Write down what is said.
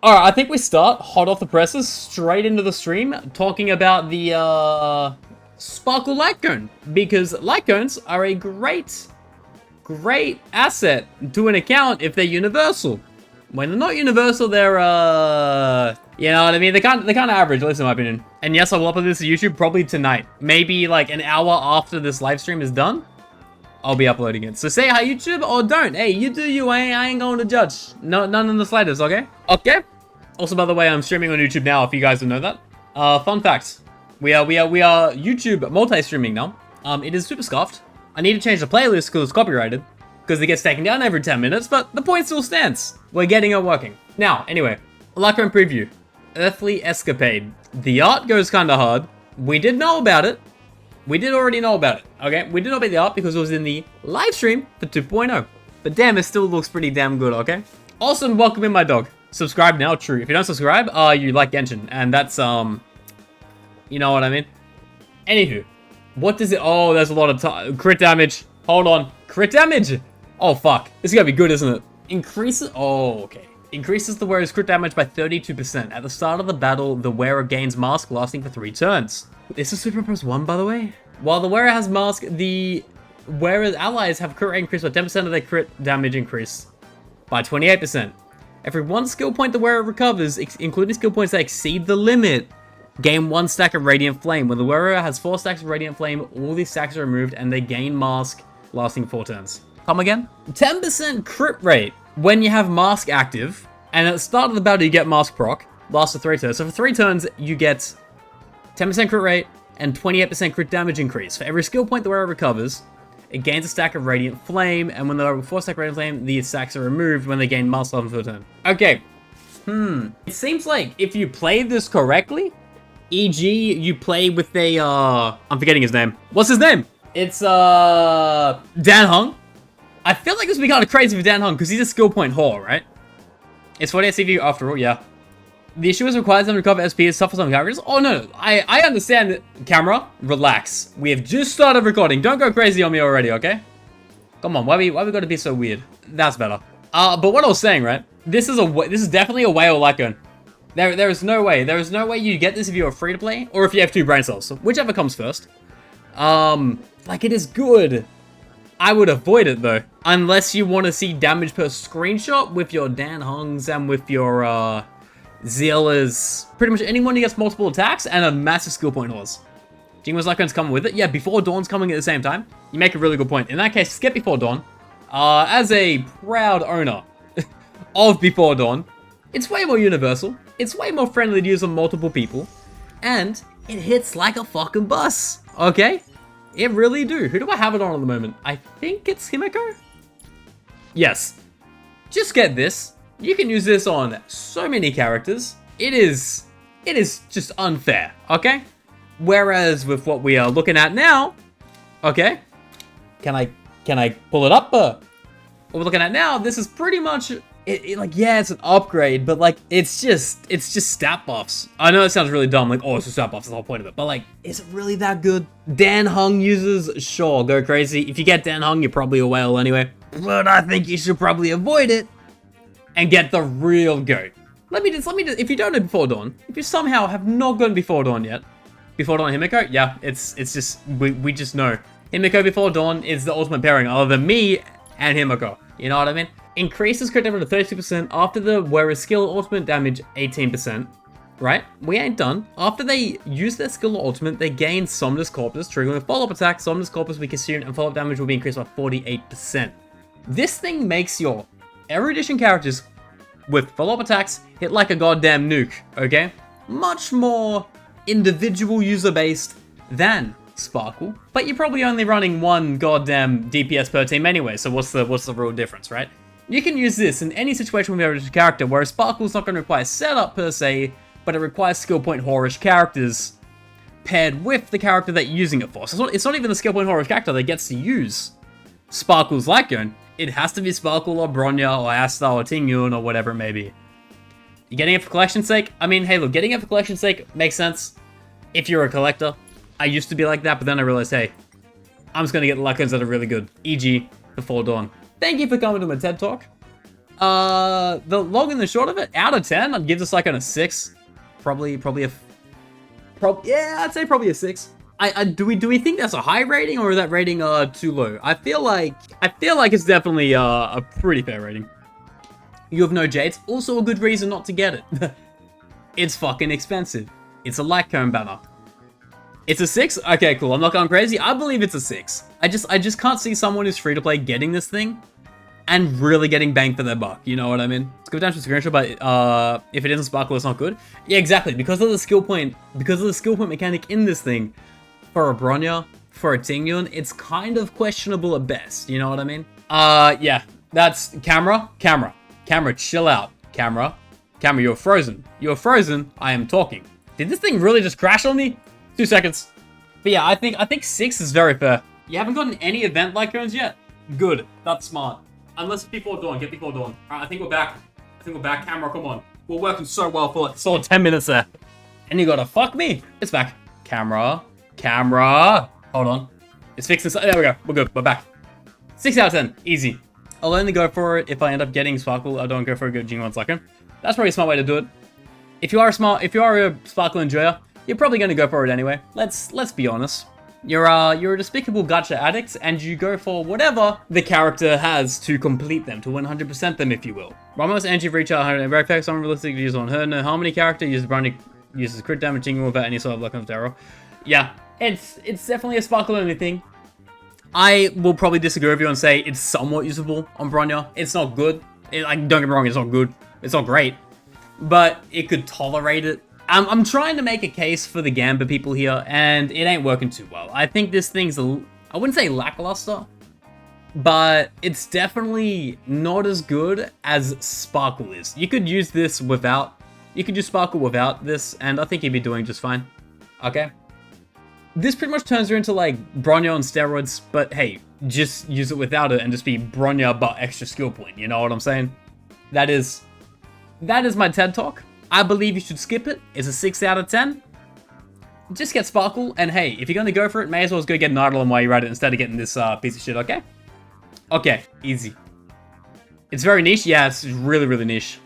Alright, I think we start hot off the presses, straight into the stream, talking about the, Sparkle Light Cone. Because light cones are a great asset to an account if they're universal. When they're not universal, they're, you know what I mean? They're kind of average, at least in my opinion. And yes, I will upload this to YouTube probably tonight. Maybe like an hour after this live stream is done, I'll be uploading it. So say hi, YouTube, or don't. Hey, you do you, I ain't going to judge. No, none in the slightest, okay? Okay. Also, by the way, I'm streaming on YouTube now, if you guys don't know that. Fun fact. We are YouTube multi-streaming now. It is super scuffed. I need to change the playlist because it's copyrighted. Because it gets taken down every 10 minutes, but the point still stands. We're getting it working. Now, anyway, Light Cone preview. Earthly Escapade. The art goes kinda hard. We did know about it. We did already know about it, okay? We did know about the art because it was in the live stream for 2.0. But damn, it still looks pretty damn good, okay? Also, welcome in my dog. Subscribe now, true. If you don't subscribe, you like Genshin. And that's, you know what I mean? Anywho, what does it... Oh, there's a lot of crit damage. Hold on. Crit damage? Oh, fuck. This is gonna be good, isn't it? Increases... Oh, okay. Increases the wearer's crit damage by 32%. At the start of the battle, the wearer gains mask lasting for 3 turns. This is Superimposed 1, by the way. While the wearer has mask, the wearer's allies have crit rate increased by 10% of their crit damage increase by 28%. Every 1 skill point the wearer recovers, including skill points that exceed the limit, gain 1 stack of Radiant Flame. When the wearer has 4 stacks of Radiant Flame, all these stacks are removed and they gain mask lasting 4 turns. Come again? 10% crit rate when you have mask active, and at the start of the battle you get mask proc, lasts for 3 turns. So for 3 turns you get 10% crit rate and 28% crit damage increase. For every skill point the wearer recovers, it gains a stack of Radiant Flame, and when the wearer with 4 stack Radiant Flame, these stacks are removed when they gain mask level for a turn. Okay. It seems like if you play this correctly, e.g. you play with a, I'm forgetting his name. What's his name? It's, Dan Hung. I feel like this would be kind of crazy for Dan Hung, because he's a skill point whore, right? It's 48 CV after all, yeah. The issue is requires them to recover SP is tough for some characters. Oh no, I understand that. Camera, relax. We have just started recording. Don't go crazy on me already, okay? Come on, why we gotta be so weird? That's better. But what I was saying, right? This is definitely a whale Light Cone. There is no way. There is no way you get this if you're free to play or if you have 2 brain cells. So whichever comes first. Like it is good. I would avoid it though, unless you want to see damage per screenshot with your Dan Hungs and with your Zeala's, pretty much anyone who gets multiple attacks and a massive skill point horse. Jingo's Light Cone's coming with it. Yeah, Before Dawn's coming at the same time. You make a really good point. In that case, skip Before Dawn. As a proud owner of Before Dawn, it's way more universal. It's way more friendly to use on multiple people. And it hits like a fucking bus. Okay? It really do. Who do I have it on at the moment? I think it's Himiko? Yes. Just get this. You can use this on so many characters. It is just unfair, okay? Whereas with what we are looking at now, okay? Can I pull it up? What we're looking at now, this is pretty much like, yeah, it's an upgrade, but like it's just stat buffs. I know it sounds really dumb, like, oh, it's just stat buffs, that's the whole point of it. But like, is it really that good? Dan Hung users, sure, go crazy. If you get Dan Hung, you're probably a whale anyway. But I think you should probably avoid it and get the real goat. Let me just, if you don't know Before Dawn, if you somehow have not gone Before Dawn yet, Before Dawn Himiko, yeah, it's just, we just know. Himiko Before Dawn is the ultimate pairing, other than me and Himiko. You know what I mean? Increases crit damage to 32% after the wearer's skill ultimate damage 18%. Right? We ain't done. After they use their skill or ultimate, they gain Somnus Corpus, triggering a follow-up attack. Somnus Corpus will be consumed and follow-up damage will be increased by 48%. This thing makes your erudition characters with follow-up attacks hit like a goddamn nuke, okay? Much more individual user-based than Sparkle, but you're probably only running 1 goddamn DPS per team anyway, so what's the real difference, right? You can use this in any situation with your character, whereas Sparkle's not going to require setup per se, but it requires skill point whorish characters paired with the character that you're using it for. So it's not even the skill point whorish character that gets to use Sparkle's Light Cone. It has to be Sparkle or Bronya or Asta or Tingyun or whatever it may be. You're getting it for collection's sake? I mean, hey look, getting it for collection's sake makes sense if you're a collector. I used to be like that, but then I realized, hey, I'm just going to get the Light Cones that are really good. E.g. Before Dawn. Thank you for coming to my TED Talk. The long and the short of it, out of 10, I'd give this like on a 6. Yeah, I'd say probably a 6. Do we think that's a high rating, or is that rating too low? I feel like it's definitely a pretty fair rating. You have no jades, also a good reason not to get it. It's fucking expensive. It's a light cone banner. It's a 6? Okay, cool. I'm not going crazy. I believe it's a 6. I just can't see someone who's free to play getting this thing and really getting bang for their buck. You know what I mean? Let's go down to screenshot, but if it isn't sparkle, it's not good. Yeah, exactly. Because of the skill point mechanic in this thing, for a Bronya, for a Tingyun, it's kind of questionable at best. You know what I mean? Yeah. That's camera, chill out. Camera, you're frozen. You're frozen. I am talking. Did this thing really just crash on me? 2 seconds. But yeah, I think 6 is very fair. You haven't gotten any event like cones yet? Good. That's smart. Unless people are dawn. Get people dawn. Alright, I think we're back. Camera, come on. We're working so well for like solid 10 minutes there. And you gotta fuck me. It's back. Camera. Hold on. It's fixing. There we go. We're good. We're back. 6 out of 10. Easy. I'll only go for it if I end up getting sparkle. I don't go for a good Jing1 Slacker. That's probably a smart way to do it. If you are a sparkle enjoyer, you're probably going to go for it anyway. Let's be honest. You're a despicable gacha addict, and you go for whatever the character has to complete them, to 100% them, if you will. Ramos energy for each other, very effective, unrealistic to use on her. No harmony character uses Brownie, uses crit damage without any sort of luck of terror. Yeah, it's definitely a sparkle only thing. I will probably disagree with you and say it's somewhat usable on Bronya. It's not good. Don't get me wrong, it's not good. It's not great. But it could tolerate it. I'm trying to make a case for the Gamba people here, and it ain't working too well. I think this thing's I wouldn't say lackluster, but it's definitely not as good as Sparkle is. You could use Sparkle without this, and I think you'd be doing just fine. Okay? This pretty much turns her into like Bronya on steroids, but hey, just use it without it and just be Bronya but extra skill point, you know what I'm saying? That is my TED Talk. I believe you should skip it. It's a 6 out of 10. Just get Sparkle, and hey, if you're gonna go for it, may as well go get an Eidolon while you're at it instead of getting this piece of shit, okay? Okay, easy. It's very niche, yeah, it's really, really niche.